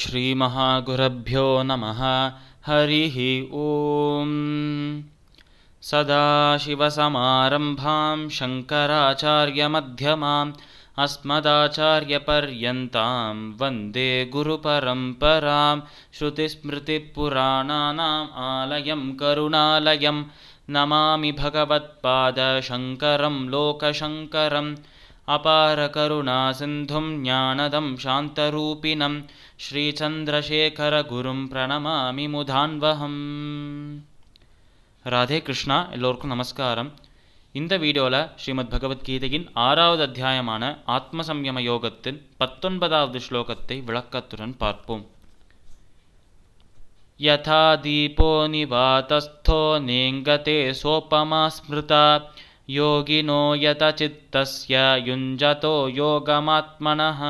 श्रीमहागुरुभ्यो नमः। हरिः ओम्। सदाशिवसमारम्भां शङ्कराचार्यमध्यमाम् अस्मदाचार्यपर्यन्तां वन्दे गुरुपरम्परां। श्रुतिस्मृतिपुराणानाम् आलयं करुणालयं नमामि भगवत्पादशङ्करं लोकशङ्करम्। अपारकरुणासिन्धुं ज्ञानदं शान्तरूपिणं श्रीचन्द्रशेखरगुरुं प्रणमामि मुधान्वहम्. ராதே கிருஷ்ணா. எல்லோருக்கும் நமஸ்காரம். இந்த வீடியோவில் ஸ்ரீமத் பகவத்கீதையின் 6வது அத்தியாயமான ஆத்மசம்யம யோகத்தின் 19வது ஸ்லோகத்தை விளக்கத்துடன் பார்ப்போம். யதா தீபோ நிவாதஸ்தோ நேங்கதே சோபமா ஸ்மிருதா யோகினோ யத சித்தஸ்ய யுஞ்சதோ யோகமாத்மனஹ.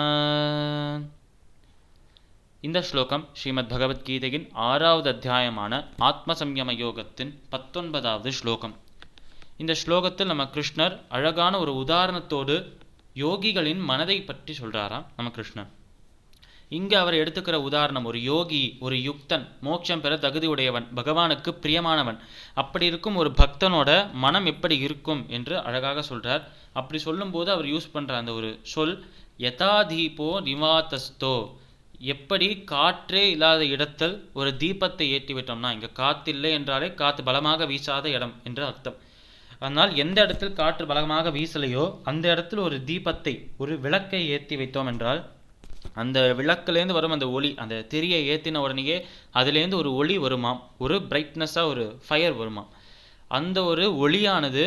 இந்த ஸ்லோகம் ஸ்ரீமத் பகவத்கீதையின் 6வது அத்தியாயமான ஆத்மசம்யம யோகத்தின் 19வது ஸ்லோகம். இந்த ஸ்லோகத்தில் நம்ம கிருஷ்ணர் அழகான ஒரு உதாரணத்தோடு யோகிகளின் மனதை பற்றி சொல்றாராம் நம்ம கிருஷ்ணர். இங்கே அவர் எடுத்துக்கிற உதாரணம் ஒரு யோகி, ஒரு யுக்தன், மோட்சம் பெற தகுதியுடையவன், பகவானுக்கு பிரியமானவன். அப்படி இருக்கும் ஒரு பக்தனோட மனம் எப்படி இருக்கும் என்று அழகாக சொல்றார். அப்படி சொல்லும்போது அவர் யூஸ் பண்ற அந்த ஒரு சொல் யதாதீபோ நிவாதஸ்தோ. எப்படி காற்றே இல்லாத இடத்தில் ஒரு தீபத்தை ஏற்றி விட்டோம்னா, இங்கே காற்று இல்லை என்றாலே காற்று பலமாக வீசாத இடம் என்று அர்த்தம். அதனால் எந்த இடத்தில் காற்று பலமாக வீசலையோ அந்த இடத்தில் ஒரு தீபத்தை, ஒரு விளக்கை ஏற்றி வைத்தோம் என்றால் அந்த விளக்குலேருந்து வரும் அந்த ஒளி, அந்த திரியை ஏற்றின உடனேயே அதுலேருந்து ஒரு ஒளி வருமாம், ஒரு பிரைட்னஸாக ஒரு ஃபயர் வருமாம். அந்த ஒரு ஒளியானது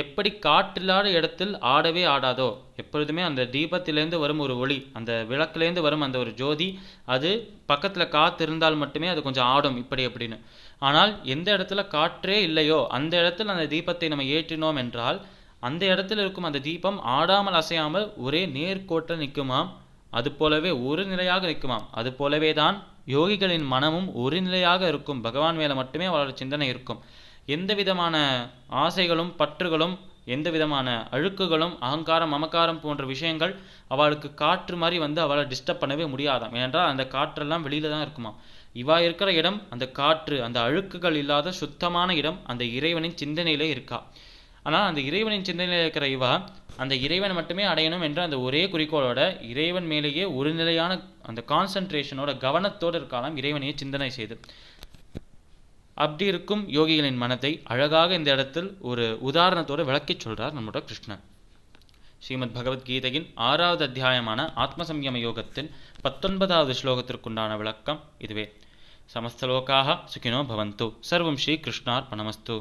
எப்படி காற்றில்லாத இடத்தில் ஆடவே ஆடாதோ, எப்பொழுதுமே அந்த தீபத்திலேருந்து வரும் ஒரு ஒளி, அந்த விளக்குலேருந்து வரும் அந்த ஒரு ஜோதி, அது பக்கத்தில் காற்று இருந்தால் மட்டுமே அது கொஞ்சம் ஆடும் இப்படி அப்படின்னு. ஆனால் எந்த இடத்துல காற்றே இல்லையோ அந்த இடத்துல அந்த தீபத்தை நம்ம ஏற்றினோம் என்றால் அந்த இடத்துல இருக்கும் அந்த தீபம் ஆடாமல் அசையாமல் ஒரே நேர்கோட்டில் நிற்குமாம். அது போலவே ஒரு நிலையாக நிற்குமாம். அது போலவே தான் யோகிகளின் மனமும் ஒரு நிலையாக இருக்கும். பகவான் மேலே மட்டுமே அவளோட சிந்தனை இருக்கும். எந்த விதமான ஆசைகளும் பற்றுகளும், எந்த விதமான அழுக்குகளும், அகங்காரம் மமக்காரம் போன்ற விஷயங்கள் அவளுக்கு காற்று மாதிரி வந்து அவளை டிஸ்டர்ப் பண்ணவே முடியாதாம். ஏனென்றால் அந்த காற்றெல்லாம் வெளியில தான் இருக்குமா. இவா இருக்கிற இடம் அந்த காற்று, அந்த அழுக்குகள் இல்லாத சுத்தமான இடம், அந்த இறைவனின் சிந்தனையிலே இருக்கா. ஆனால் அந்த இறைவனின் சிந்தனையில் இருக்கிற இவா அந்த இறைவன் மட்டுமே அடையணும் என்ற அந்த ஒரே குறிக்கோளோட இறைவன் மேலேயே ஒரு நிலையான அந்த கான்சன்ட்ரேஷனோட கவனத்தோடு இருக்கலாம், இறைவனையே சிந்தனை செய்து. அப்படி இருக்கும் யோகிகளின் மனத்தை அழகாக இந்த இடத்தில் ஒரு உதாரணத்தோடு விளக்கி சொல்றார் நம்மளோட கிருஷ்ணன். ஸ்ரீமத் பகவத்கீதையின் 6வது அத்தியாயமான ஆத்மசம்யம யோகத்தின் 19வது ஸ்லோகத்திற்குண்டான விளக்கம் இதுவே. சமஸ்தலோகாக சுகினோ பவந்து. சர்வம் ஸ்ரீ கிருஷ்ணார்ப்பணமஸ்து.